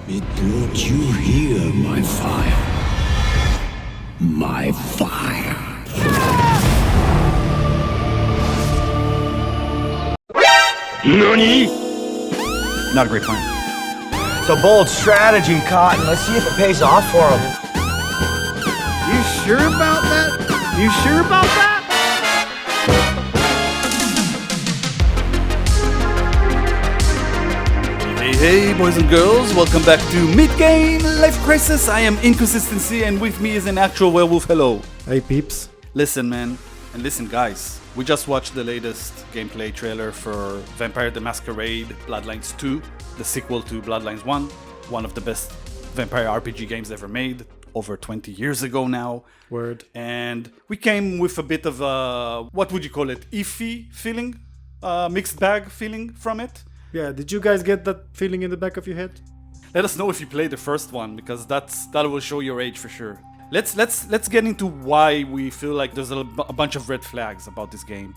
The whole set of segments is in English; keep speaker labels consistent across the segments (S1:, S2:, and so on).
S1: It brought you here, my fire. My fire. NANI?
S2: Not a great plan.
S3: It's a bold strategy, Cotton. Let's see if it pays off for him.
S2: You sure about that? You sure about that? Hey, boys and girls, welcome back to Midgame Life Crisis. I am Inconsistency, and with me is an actual werewolf. Hello.
S4: Hey peeps.
S2: Listen, man, and listen, guys. We just watched the latest gameplay trailer for Vampire the Masquerade Bloodlines 2, the sequel to Bloodlines 1, one of the best vampire RPG games ever made, over 20 years ago now.
S4: Word.
S2: And we came with a bit of a, what would you call it, iffy feeling, mixed bag feeling from it.
S4: Yeah, did you guys get that feeling in the back of your head?
S2: Let us know if you played the first one, because that will show your age for sure. Let's get into why we feel like there's a bunch of red flags about this game.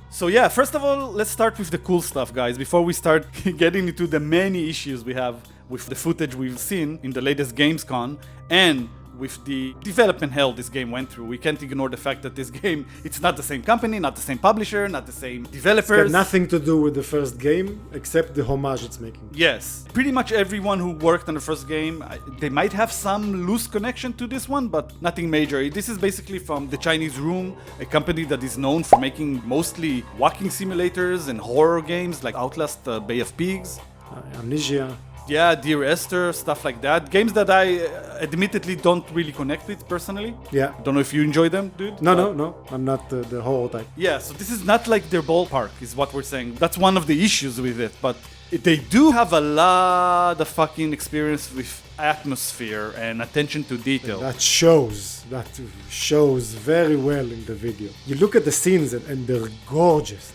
S2: So yeah, first of all, let's start with the cool stuff, guys, before we start getting into the many issues we have with the footage we've seen in the latest Gamescom and with the development hell this game went through. We can't ignore the fact that this game, it's not the same company, not the same publisher, not the same developers.
S4: It's got nothing to do with the first game except the homage it's making.
S2: Yes, pretty much everyone who worked on the first game, they might have some loose connection to this one, but nothing major. This is basically from the Chinese Room, a company that is known for making mostly walking simulators and horror games like Outlast, Bay of Pigs.
S4: Amnesia.
S2: Yeah, Dear Esther, stuff like that. Games that I admittedly don't really connect with personally.
S4: Yeah.
S2: Don't know if you enjoy them, dude.
S4: No. I'm not the horror type.
S2: Yeah, so this is not like their ballpark, is what we're saying. That's one of the issues with it. But they do have a lot of fucking experience with atmosphere and attention to detail.
S4: That shows very well in the video. You look at the scenes and they're gorgeous.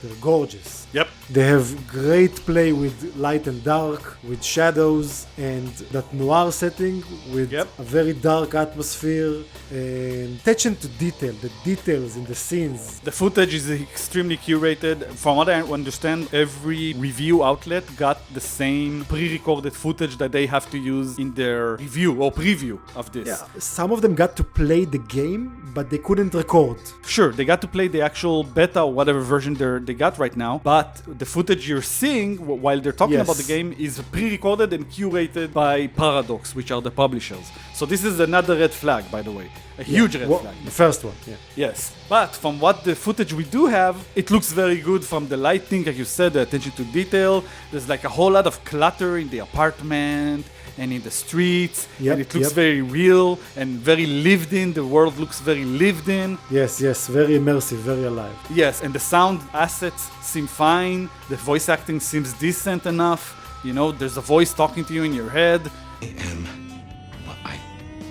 S2: Yep.
S4: They have great play with light and dark, with shadows, and that noir setting with a very dark atmosphere and attention to detail, the details in the scenes.
S2: The footage is extremely curated. From what I understand, every review outlet got the same pre-recorded footage that they have to use in their review or preview of this.
S4: Yeah, some of them got to play the game, but they couldn't record.
S2: Sure, they got to play the actual beta or whatever version they got right now, but the footage you're seeing while they're talking about the game is pre-recorded and curated by Paradox, which are the publishers. So this is another red flag, by the way. A huge red flag.
S4: The first one, yeah.
S2: Yes. But from what the footage we do have, it looks very good from the lighting, like you said, the attention to detail. There's like a whole lot of clutter in the apartment and in the streets. And it looks very real and very lived in. The world looks very lived in.
S4: Yes, very immersive, very alive.
S2: Yes, and the sound assets seem fine. The voice acting seems decent enough. You know, there's a voice talking to you in your head.
S1: I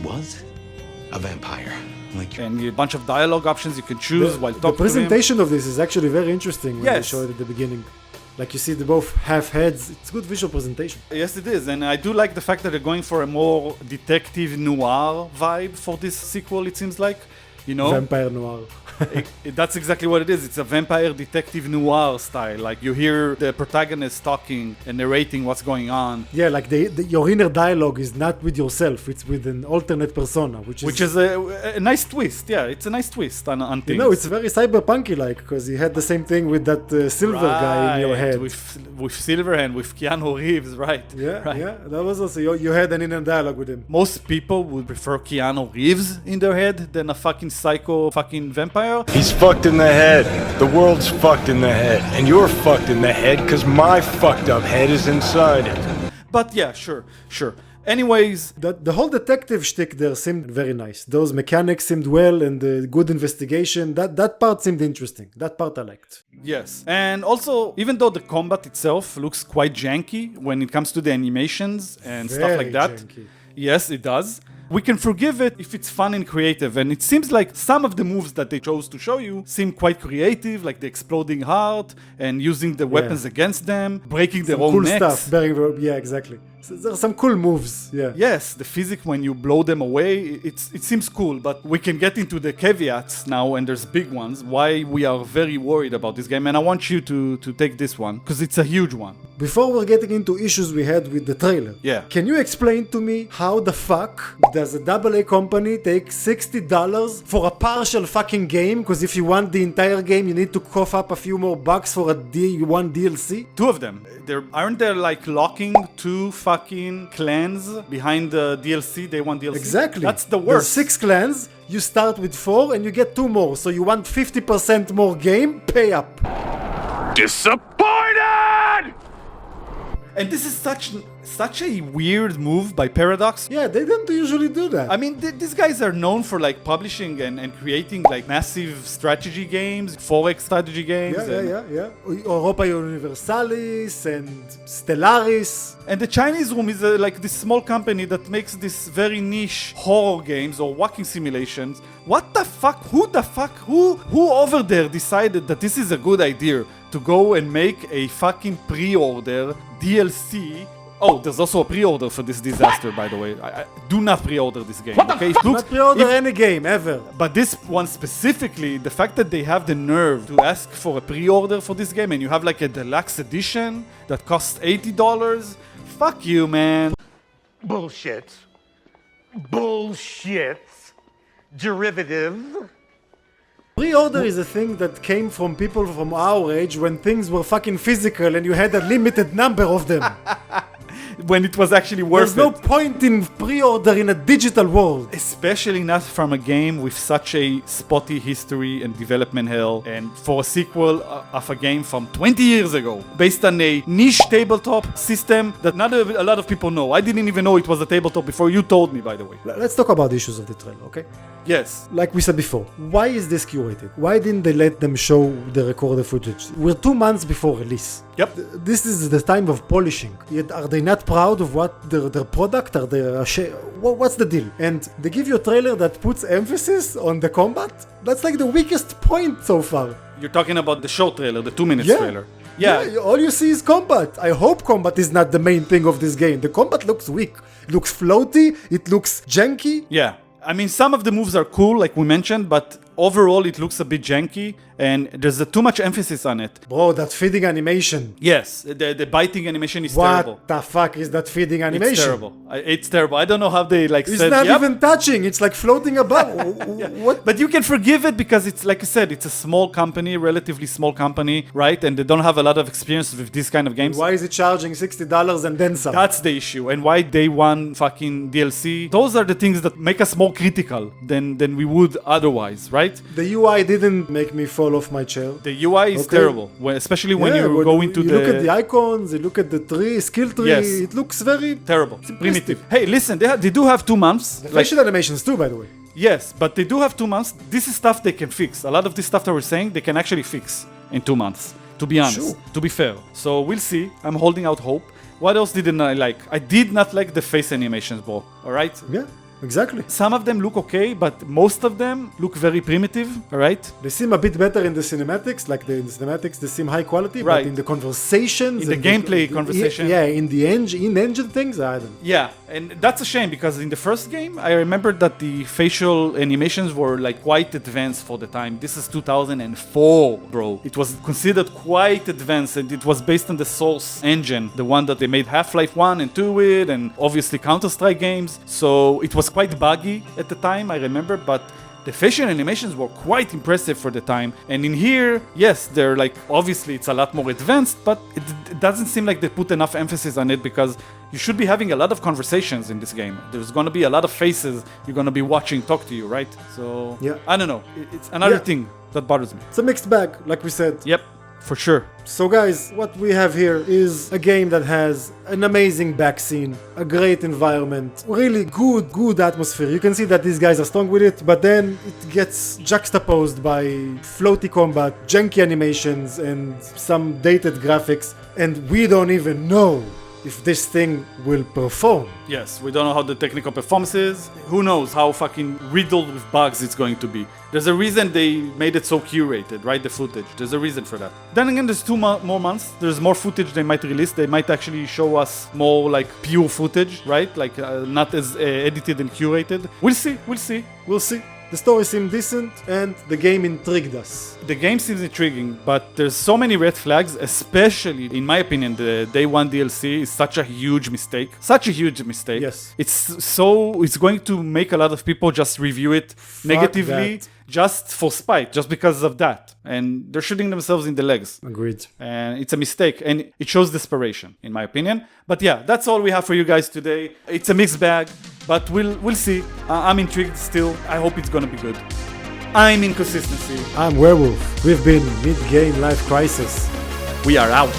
S1: was a vampire.
S2: And a bunch of dialogue options you can choose while talking to him.
S4: The presentation of this is actually very interesting when they show it at the beginning. Like you see they both have heads. It's good visual presentation.
S2: Yes, it is. And I do like the fact that they're going for a more detective noir vibe for this sequel, it seems like. You know?
S4: Vampire noir.
S2: That's exactly what it is. It's a vampire detective noir style. Like you hear the protagonist talking and narrating what's going on.
S4: Yeah, like your inner dialogue is not with yourself. It's with an alternate persona, which is
S2: a nice twist. Yeah, it's a nice twist on things.
S4: You know, it's very cyberpunky-like because you had the same thing with that silver guy in your head.
S2: With Silverhand, with Keanu Reeves, right?
S4: Yeah. That was also you had an inner dialogue with him.
S2: Most people would prefer Keanu Reeves in their head than a fucking psycho fucking vampire.
S5: He's fucked in the head. The world's fucked in the head. And you're fucked in the head because my fucked up head is inside it.
S2: But yeah, sure. Anyways,
S4: the whole detective shtick there seemed very nice. Those mechanics seemed well and the good investigation. That part seemed interesting. That part I liked.
S2: Yes. And also, even though the combat itself looks quite janky when it comes to the animations and stuff like that.
S4: Janky.
S2: Yes, it does. We can forgive it if it's fun and creative, and it seems like some of the moves that they chose to show you seem quite creative, like the exploding heart and using the weapons against them, breaking their own necks.
S4: Cool stuff. Yeah, exactly. So there are some cool moves, yeah.
S2: Yes, the physics when you blow them away, it seems cool, but we can get into the caveats now, and there's big ones, why we are very worried about this game, and I want you to take this one, because it's a huge one.
S4: Before we're getting into issues we had with the trailer,
S2: Yeah.
S4: can you explain to me how the fuck does a AA company take $60 for a partial fucking game? Because if you want the entire game, you need to cough up a few more bucks for one DLC?
S2: Two of them. Aren't there like locking two fucking clans behind the DLC? They want DLC.
S4: Exactly.
S2: That's the
S4: There's
S2: worst.
S4: 6 clans, you start with 4 and you get 2 more. So you want 50% more game, pay up.
S5: Disappointed!
S2: And this is such a weird move by Paradox.
S4: Yeah, they don't usually do that.
S2: I mean, these guys are known for like publishing and creating like massive strategy games, Forex strategy games.
S4: Yeah. Europa Universalis and Stellaris.
S2: And the Chinese room is like this small company that makes this very niche horror games or walking simulations. What the fuck? Who over there decided that this is a good idea to go and make a fucking pre-order DLC? Oh, there's also a pre-order for this disaster, by the way. I do not pre-order this game. Okay, it looks,
S4: Not pre-order any game, ever.
S2: but this one specifically, the fact that they have the nerve to ask for a pre-order for this game, and you have like a deluxe edition that costs $80, fuck you, man.
S6: Bullshit. Derivative.
S4: Pre-order is a thing that came from people from our age when things were fucking physical and you had a limited number of them.
S2: When it was actually worth
S4: There's no
S2: it.
S4: point in pre-order in a digital world.
S2: Especially not from a game with such a spotty history and development hell, and for a sequel of a game from 20 years ago, based on a niche tabletop system that not a lot of people know. I didn't even know it was a tabletop before you told me, by the way.
S4: Let's talk about the issues of the trailer, okay?
S2: Yes.
S4: Like we said before, why is this curated? Why didn't they let them show the recorded footage? We're 2 months before release.
S2: Yep.
S4: This is the time of polishing. Yet are they not proud of what their product? Are they what's the deal? And they give you a trailer that puts emphasis on the combat? That's like the weakest point so far.
S2: You're talking about the short trailer, the 2-minute
S4: Yeah.
S2: trailer. Yeah.
S4: All you see is combat. I hope combat is not the main thing of this game. The combat looks weak. It looks floaty. It looks janky.
S2: Yeah. I mean, some of the moves are cool, like we mentioned, but overall it looks a bit janky, and there's too much emphasis on it.
S4: Bro, that feeding animation.
S2: Yes, the biting animation is
S4: What
S2: terrible.
S4: the fuck is that feeding animation?
S2: It's terrible. It's terrible. I don't know how they like
S4: It's
S2: said.
S4: not
S2: "Yep."
S4: even touching. It's like floating above. What?
S2: But you can forgive it because it's, like I said, it's a small company, relatively small company, right? And they don't have a lot of experience with this kind of games.
S4: Why is it charging $60 and then some?
S2: That's the issue. And why day one fucking DLC. Those are the things that make us more critical than we would otherwise, right?
S4: The UI didn't make me fall off my chair.
S2: The UI is
S4: Okay.
S2: terrible, especially when you go into
S4: you
S2: the...
S4: look at the icons, you look at the tree, skill tree,
S2: Yes.
S4: it looks very
S2: Terrible.
S4: simplistic.
S2: Primitive. Hey, listen, they do have 2 months.
S4: The
S2: Like,
S4: facial animations too, by the way.
S2: yes, but they do have 2 months. This is stuff they can fix. A lot of this stuff that we're saying, they can actually fix in 2 months. To be honest,
S4: Sure.
S2: to be fair. So we'll see. I'm holding out hope. What else didn't I like? I did not like the face animations, bro. Alright?
S4: Yeah, exactly.
S2: Some of them look okay, but most of them look very primitive, alright?
S4: They seem a bit better in the cinematics, like in the cinematics they seem high quality,
S2: Right.
S4: but in the conversations,
S2: In the
S4: and
S2: gameplay conversation.
S4: yeah, in the in-engine things, I don't.
S2: Yeah, and that's a shame because in the first game, I remember that the facial animations were like quite advanced for the time. This is 2004, bro. It was considered quite advanced, and it was based on the Source engine, the one that they made Half-Life 1 and 2 with, and obviously Counter-Strike games. So it was quite buggy at the time, I remember, but the facial animations were quite impressive for the time. And in here, yes, they're like, obviously it's a lot more advanced, but it doesn't seem like they put enough emphasis on it because you should be having a lot of conversations in this game. There's going to be a lot of faces you're going to be watching talk to you, right? So,
S4: Yeah.
S2: I don't know. It's another
S4: Yeah.
S2: thing that bothers me.
S4: It's a mixed bag, like we said.
S2: Yep, for sure.
S4: So guys, what we have here is a game that has an amazing back scene, a great environment, really good atmosphere. You can see that these guys are strong with it, but then it gets juxtaposed by floaty combat, janky animations, and some dated graphics, and we don't even know if this thing will perform.
S2: Yes, we don't know how the technical performance is. Who knows how fucking riddled with bugs it's going to be. There's a reason they made it so curated, right? The footage. There's a reason for that. Then again, there's more months. There's more footage they might release. They might actually show us more like pure footage, right? Like not as edited and curated. We'll see.
S4: We'll see. The story seemed decent, and the game intrigued us.
S2: The game seems intriguing, but there's so many red flags, especially, in my opinion, the Day 1 DLC is such a huge mistake. Such a huge mistake.
S4: Yes.
S2: It's going to make a lot of people just review it negatively,
S4: that.
S2: just for spite, just because of that. And they're shooting themselves in the legs.
S4: Agreed.
S2: And it's a mistake, and it shows desperation, in my opinion. But yeah, that's all we have for you guys today. It's a mixed bag, but we'll see. I'm intrigued still. I hope it's gonna be good. I'm Inconsistency.
S4: I'm Werewolf. We've been Midgame Life Crisis.
S2: We are out.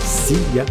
S4: See ya.